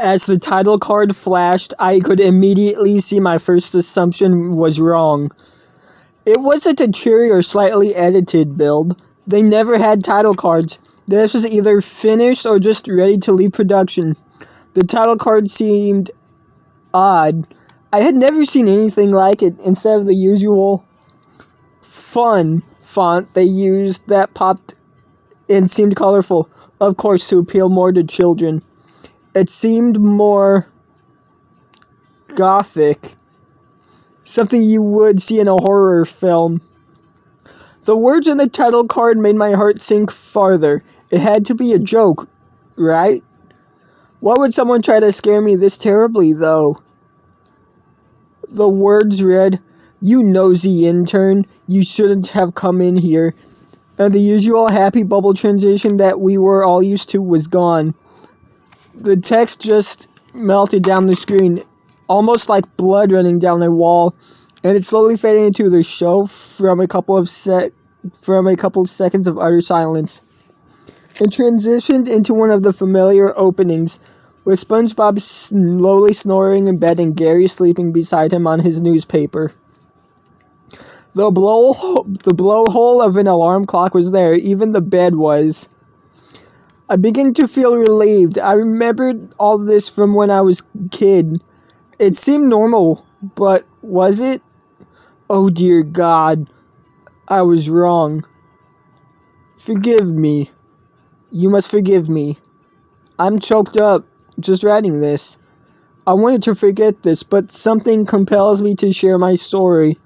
As the title card flashed, I could immediately see my first assumption was wrong. It wasn't a cheery or slightly edited build. They never had title cards. This was either finished or just ready to leave production. The title card seemed odd. I had never seen anything like it. Instead of the usual fun font they used that popped and seemed colorful, of course, to appeal more to children. It seemed more gothic, something you would see in a horror film. The words in the title card made my heart sink farther. It had to be a joke, right? Why would someone try to scare me this terribly, though? The words read, "You nosy intern, you shouldn't have come in here." And the usual happy bubble transition that we were all used to was gone. The text just melted down the screen, almost like blood running down a wall, and it slowly faded into the show from a couple of seconds of utter silence. It transitioned into one of the familiar openings, with SpongeBob slowly snoring in bed and Gary sleeping beside him on his newspaper. The blowhole of an alarm clock was there, even the bed was. I began to feel relieved. I remembered all this from when I was a kid. It seemed normal, but was it? Oh dear God, I was wrong. Forgive me. You must forgive me. I'm choked up just writing this. I wanted to forget this, but something compels me to share my story.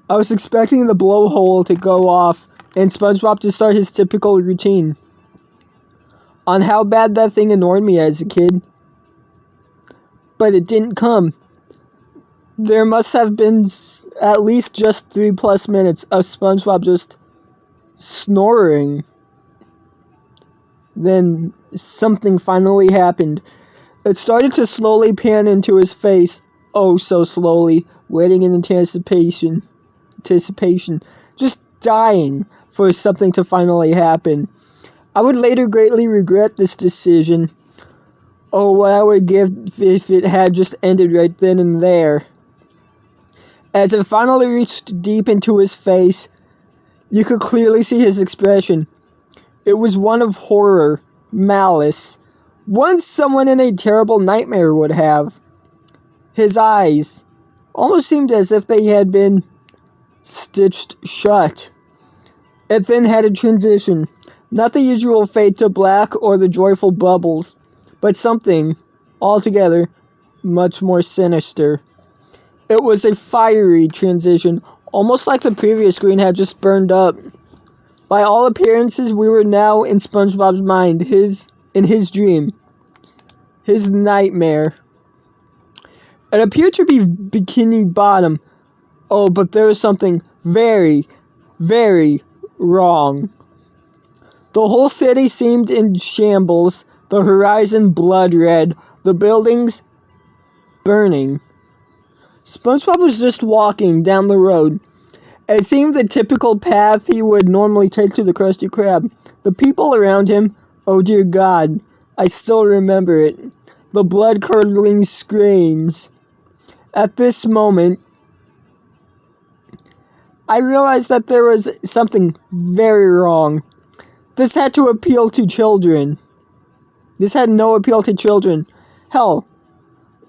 I was expecting the blowhole to go off and SpongeBob to start his typical routine on how bad that thing annoyed me as a kid. But it didn't come. There must have been at least just 3+ minutes of SpongeBob just snoring. Then something finally happened. It started to slowly pan into his face, oh so slowly, waiting in anticipation, just dying for something to finally happen. I would later greatly regret this decision. Oh, what I would give if it had just ended right then and there. As it finally reached deep into his face, you could clearly see his expression. It was one of horror, malice, one someone in a terrible nightmare would have. His eyes almost seemed as if they had been stitched shut. It then had a transition, not the usual fade to black or the joyful bubbles, but something altogether much more sinister. It was a fiery transition, almost like the previous screen had just burned up. By all appearances, we were now in SpongeBob's mind, in his dream, his nightmare. It appeared to be Bikini Bottom. Oh, but there was something very, very wrong. The whole city seemed in shambles, the horizon blood red, the buildings burning. SpongeBob was just walking down the road. It seemed the typical path he would normally take to the Krusty Krab. The people around him, oh dear God, I still remember it. The blood-curdling screams. At this moment, I realized that there was something very wrong. This had to appeal to children. This had no appeal to children. Hell,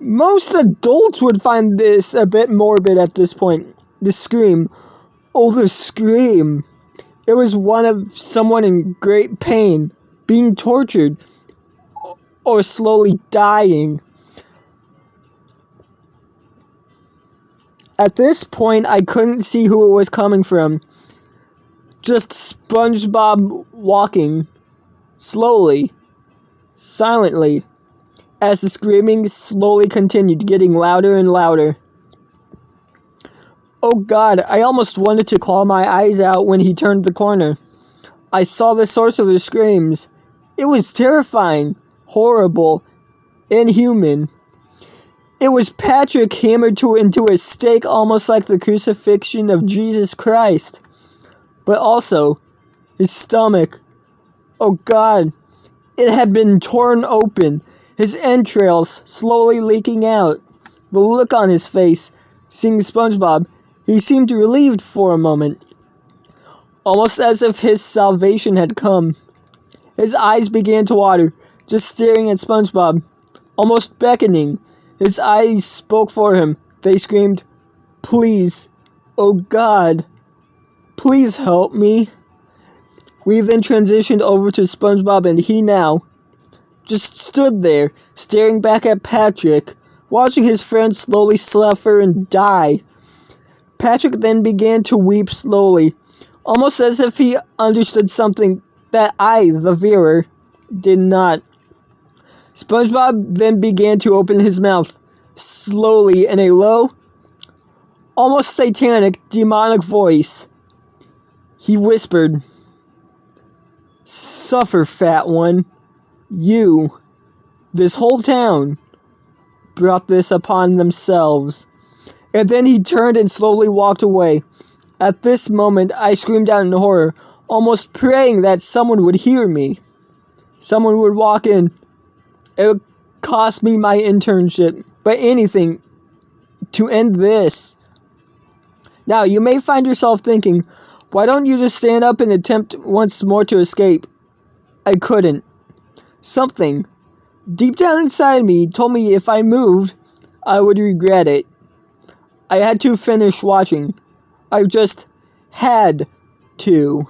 most adults would find this a bit morbid at this point. The scream. Oh, the scream. It was one of someone in great pain, being tortured, or slowly dying. At this point, I couldn't see who it was coming from. Just SpongeBob walking, slowly, silently, as the screaming slowly continued, getting louder and louder. Oh God, I almost wanted to claw my eyes out when he turned the corner. I saw the source of the screams. It was terrifying, horrible, inhuman. It was Patrick hammered into a stake, almost like the crucifixion of Jesus Christ. But also, his stomach. Oh God, it had been torn open. his entrails slowly leaking out. The look on his face, seeing SpongeBob, he seemed relieved for a moment, almost as if his salvation had come. His eyes began to water, just staring at SpongeBob, almost beckoning. His eyes spoke for him. They screamed, "Please, oh God, please help me." We then transitioned over to SpongeBob, and he now just stood there, staring back at Patrick, watching his friend slowly suffer and die. Patrick then began to weep slowly, almost as if he understood something that I, the viewer, did not. SpongeBob then began to open his mouth, slowly in a low, almost satanic, demonic voice. He whispered, "Suffer, fat one. You, this whole town, brought this upon themselves." And then he turned and slowly walked away. At this moment, I screamed out in horror, almost praying that someone would hear me. Someone would walk in. It would cost me my internship, but anything to end this. Now, you may find yourself thinking, why don't you just stand up and attempt once more to escape? I couldn't. Something deep down inside me told me if I moved, I would regret it. I had to finish watching. I just had to.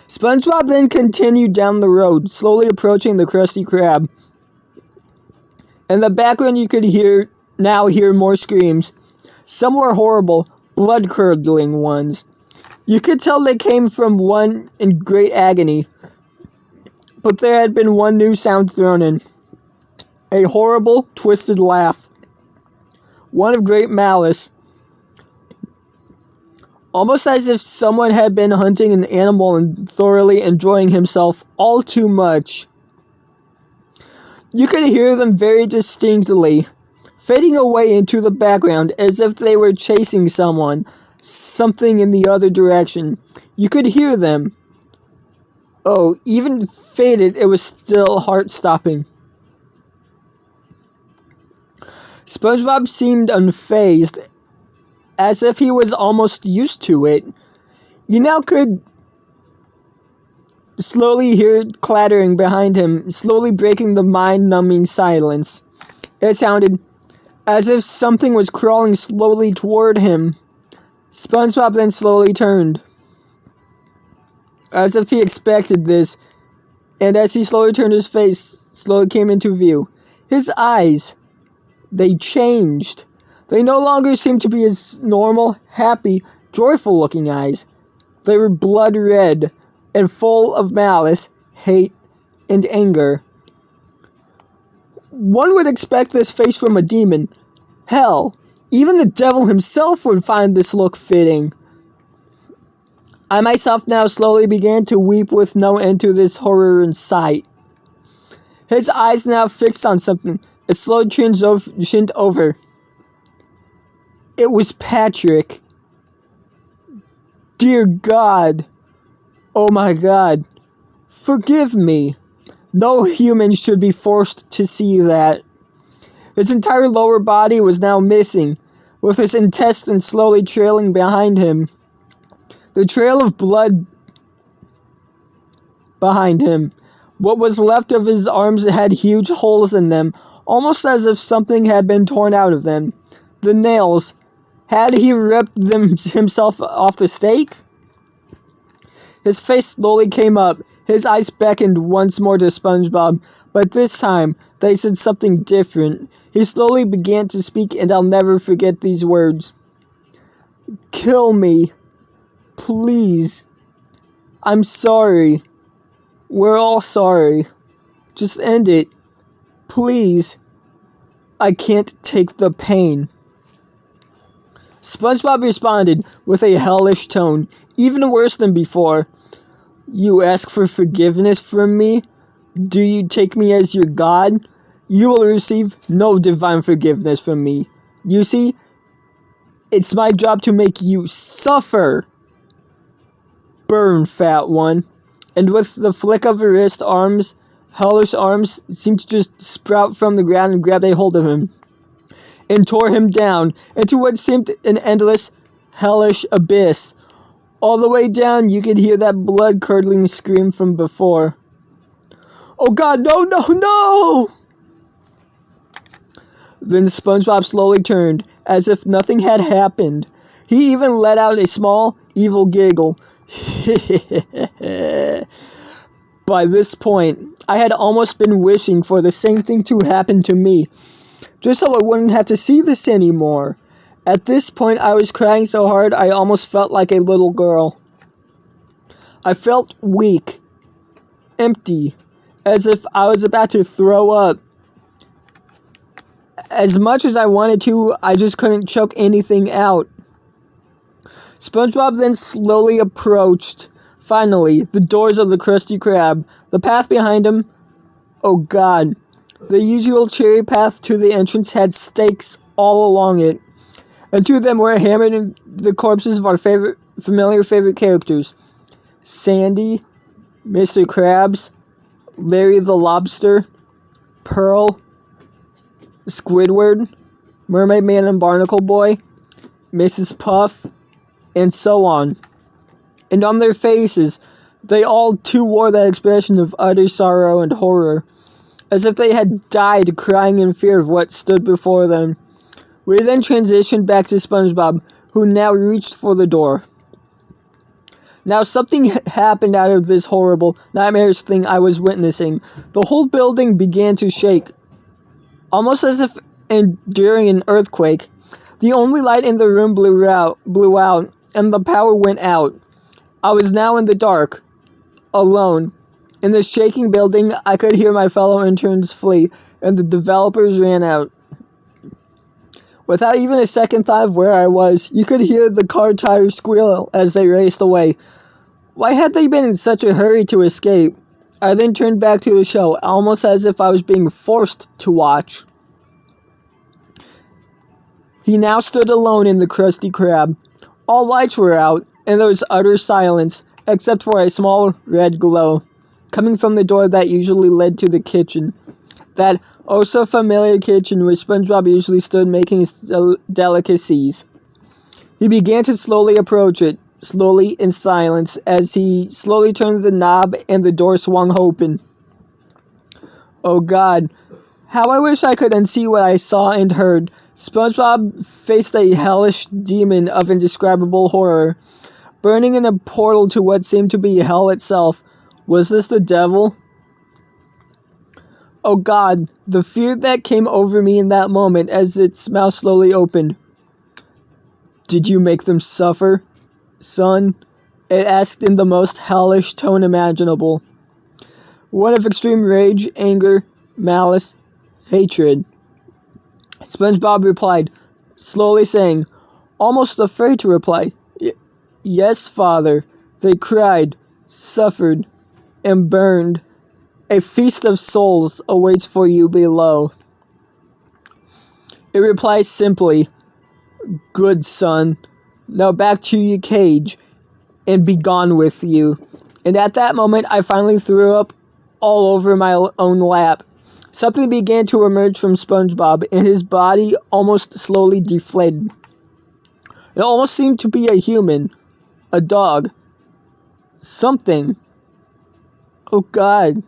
SpongeBob then continued down the road, slowly approaching the Krusty Krab. In the background you could hear more screams. Some were horrible, blood-curdling ones. You could tell they came from one in great agony. But there had been one new sound thrown in. A horrible, twisted laugh. One of great malice. Almost as if someone had been hunting an animal and thoroughly enjoying himself all too much. You could hear them very distinctly, fading away into the background as if they were chasing something in the other direction. You could hear them. Oh, even faded, it was still heart-stopping. SpongeBob seemed unfazed, as if he was almost used to it. You now could slowly hear clattering behind him, slowly breaking the mind-numbing silence. It sounded as if something was crawling slowly toward him. SpongeBob then slowly turned, as if he expected this, and as he slowly turned, his face slowly came into view. His eyes, they changed. They no longer seemed to be his normal, happy, joyful-looking eyes. They were blood red and full of malice, hate, and anger. One would expect this face from a demon. Hell, even the devil himself would find this look fitting. I myself now slowly began to weep with no end to this horror in sight. His eyes now fixed on something. It slowly transitioned over. It was Patrick. Dear God. Oh my God. Forgive me. No human should be forced to see that. His entire lower body was now missing, with his intestines slowly trailing behind him. The trail of blood behind him. What was left of his arms had huge holes in them, almost as if something had been torn out of them. The nails. Had he ripped them himself off the stake? His face slowly came up. His eyes beckoned once more to SpongeBob, but this time they said something different. He slowly began to speak, and I'll never forget these words. Kill me. Please. I'm sorry. We're all sorry. Just end it. Please. I can't take the pain. SpongeBob responded with a hellish tone, even worse than before. You ask for forgiveness from me? Do you take me as your God? You will receive no divine forgiveness from me. You see, it's my job to make you suffer. Burn, fat one. And with the flick of her wrist, arms hellish arms seemed to just sprout from the ground and grabbed a hold of him and tore him down into what seemed an endless, hellish abyss. All the way down, you could hear that blood-curdling scream from before. Oh God, no, no, no! Then SpongeBob slowly turned, as if nothing had happened. He even let out a small, evil giggle. By this point, I had almost been wishing for the same thing to happen to me, just so I wouldn't have to see this anymore. At this point, I was crying so hard I almost felt like a little girl. I felt weak, empty, as if I was about to throw up. As much as I wanted to, I just couldn't choke anything out. SpongeBob then slowly approached. Finally, the doors of the Krusty Krab. The path behind him. Oh God. The usual cherry path to the entrance had stakes all along it. And two of them were hammered in the corpses of our familiar favorite characters. Sandy, Mr. Krabs, Larry the Lobster, Pearl, Squidward, Mermaid Man and Barnacle Boy, Mrs. Puff, and so on. And on their faces, they all too wore that expression of utter sorrow and horror, as if they had died crying in fear of what stood before them. We then transitioned back to SpongeBob, who now reached for the door. Now something happened out of this horrible, nightmarish thing I was witnessing. The whole building began to shake, almost as if during an earthquake. The only light in the room blew out, and the power went out. I was now in the dark, alone. In the shaking building, I could hear my fellow interns flee, and the developers ran out. Without even a second thought of where I was, you could hear the car tires squeal as they raced away. Why had they been in such a hurry to escape? I then turned back to the show, almost as if I was being forced to watch. He now stood alone in the Krusty Krab. All lights were out, and there was utter silence, except for a small red glow, coming from the door that usually led to the kitchen. That oh-so-familiar kitchen where SpongeBob usually stood making his delicacies. He began to slowly approach it, slowly in silence, as he slowly turned the knob and the door swung open. Oh God, how I wish I could unsee what I saw and heard. SpongeBob faced a hellish demon of indescribable horror, burning in a portal to what seemed to be hell itself. Was this the devil? Oh God, the fear that came over me in that moment as its mouth slowly opened. Did you make them suffer, son? It asked in the most hellish tone imaginable. One of extreme rage, anger, malice, hatred. SpongeBob replied, slowly saying, almost afraid to reply, Yes, Father. They cried, suffered, and burned. A feast of souls awaits for you below. It replies simply, Good son. Now back to your cage, and be gone with you. And at that moment, I finally threw up all over my own lap. Something began to emerge from SpongeBob, and his body almost slowly deflated. It almost seemed to be a human, a dog, something. Oh God,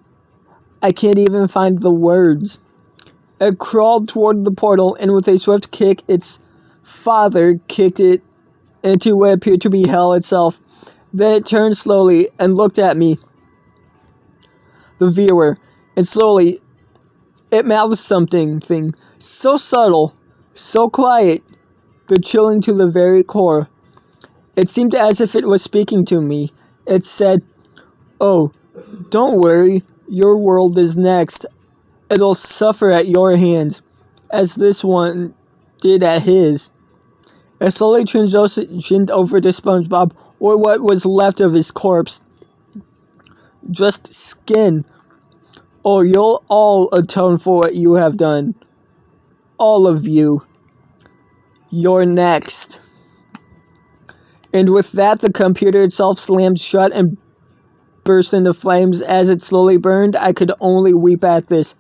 I can't even find the words. It crawled toward the portal, and with a swift kick, its father kicked it into what appeared to be hell itself. Then it turned slowly and looked at me, the viewer, and slowly it mouthed something so subtle, so quiet, but chilling to the very core. It seemed as if it was speaking to me. It said, Oh, don't worry, your world is next. It'll suffer at your hands, as this one did at his. It slowly transitioned over to SpongeBob, or what was left of his corpse. Just skin. Or you'll all atone for what you have done. All of you. You're next. And with that, the computer itself slammed shut, and burst into flames as it slowly burned. I could only weep at this.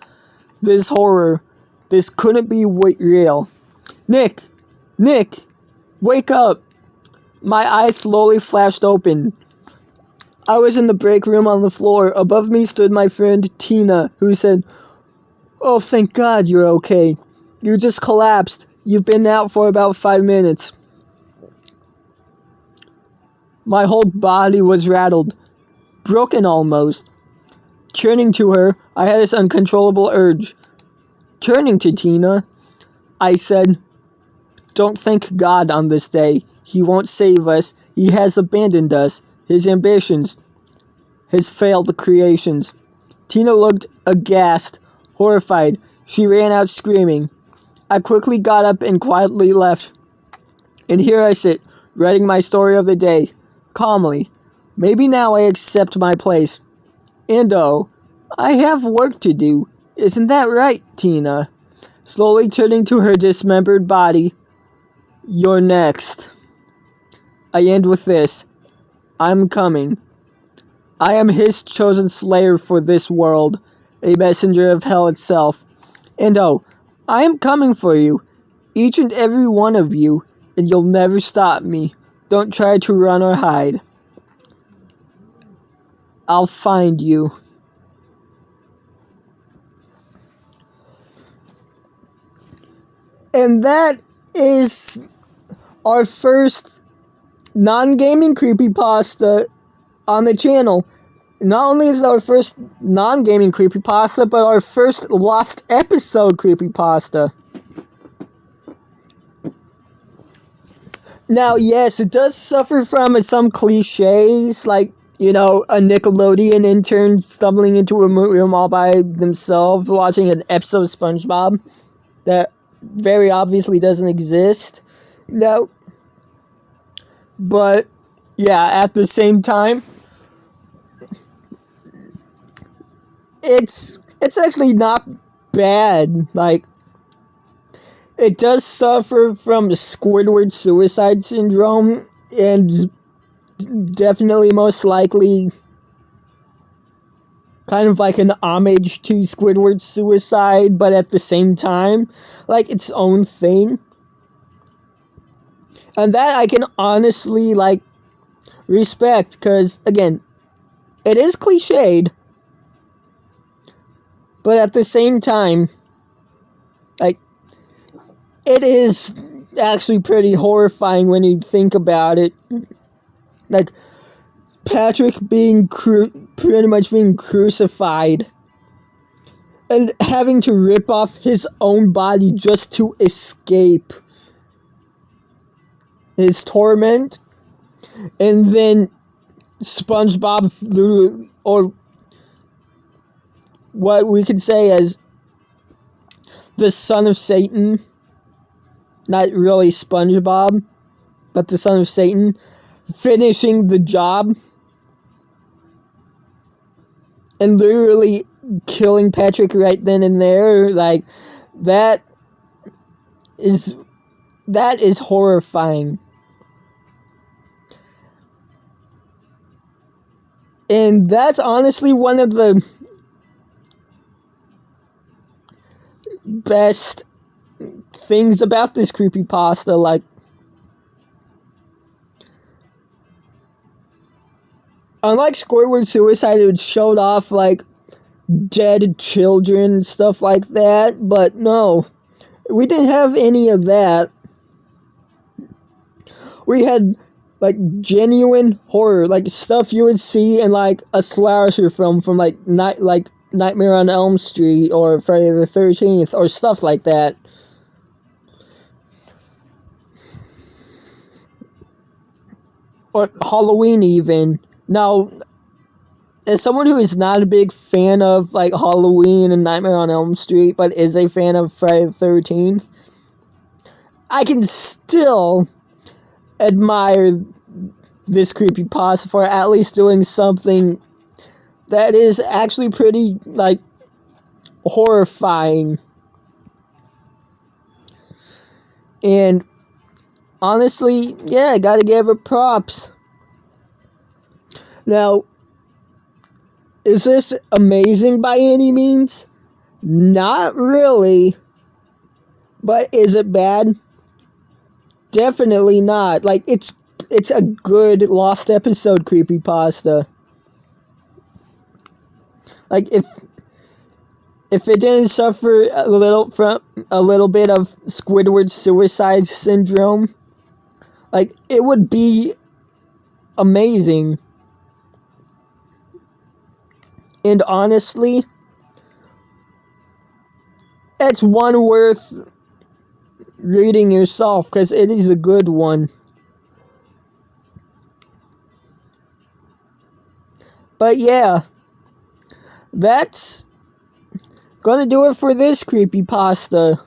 This horror. This couldn't be real. Nick! Nick! Wake up! My eyes slowly flashed open. I was in the break room on the floor. Above me stood my friend Tina, who said, "Oh, thank God you're okay. You just collapsed. You've been out for about 5 minutes." My whole body was rattled, broken almost. Turning to her, I had this uncontrollable urge. Turning to Tina, I said, "Don't thank God on this day. He won't save us. He has abandoned us, his ambitions, his failed creations." Tina looked aghast, horrified. She ran out screaming. I quickly got up and quietly left. And here I sit, writing my story of the day, calmly. Maybe now I accept my place. And oh, I have work to do. Isn't that right, Tina? Slowly turning to her dismembered body. You're next. I end with this. I'm coming. I am his chosen slayer for this world, a messenger of hell itself. And oh, I am coming for you, each and every one of you, and you'll never stop me. Don't try to run or hide. I'll find you. And that is our first non-gaming creepypasta on the channel. Not only is it our first non-gaming creepypasta, but our first lost episode creepypasta. Now, yes, it does suffer from some cliches, like, you know, a Nickelodeon intern stumbling into a room all by themselves watching an episode of SpongeBob that very obviously doesn't exist. No. But, yeah, at the same time, it's actually not bad. Like, it does suffer from Squidward suicide syndrome, and definitely most likely kind of like an homage to Squidward's suicide, but at the same time, like, its own thing. And that I can honestly, like, respect, because, again, it is cliched, but at the same time, like, it is actually pretty horrifying when you think about it. Like, Patrick being pretty much being crucified and having to rip off his own body just to escape his torment. And then SpongeBob, or what we could say as the son of Satan, not really SpongeBob, but the son of Satan, finishing the job and literally killing Patrick right then and there. Like, that is horrifying. And that's honestly one of the best things about this creepypasta. Like, unlike Squidward suicide, it showed off, like, dead children, stuff like that, but no, we didn't have any of that. We had, like, genuine horror, like, stuff you would see in, like, a slasher film from, like, Nightmare on Elm Street, or Friday the 13th, or stuff like that. Or Halloween, even. Now, as someone who is not a big fan of, like, Halloween and Nightmare on Elm Street, but is a fan of Friday the 13th, I can still admire this creepypasta for at least doing something that is actually pretty, like, horrifying. And honestly, yeah, I gotta give her props. Now, Is this amazing by any means? Not really. But is it bad? Definitely not. Like, it's a good lost episode creepypasta. Like, if it didn't suffer a little bit of Squidward's suicide syndrome, like, it would be amazing. And honestly, it's one worth reading yourself because it is a good one. But yeah, that's gonna do it for this creepypasta.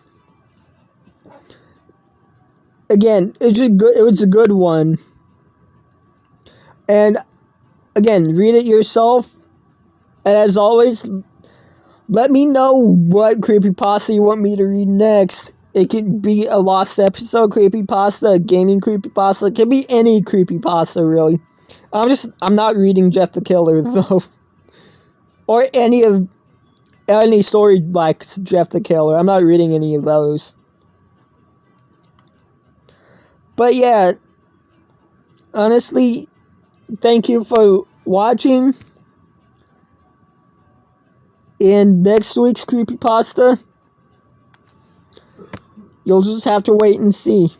Again, it's just good. It was a good one. And again, read it yourself. And as always, let me know what creepypasta you want me to read next. It could be a lost episode creepypasta, a gaming creepypasta. It could be any creepypasta, really. I'm not reading Jeff the Killer, though. Or any story like Jeff the Killer. I'm not reading any of those. But yeah, honestly, thank you for watching. In next week's creepypasta, you'll just have to wait and see.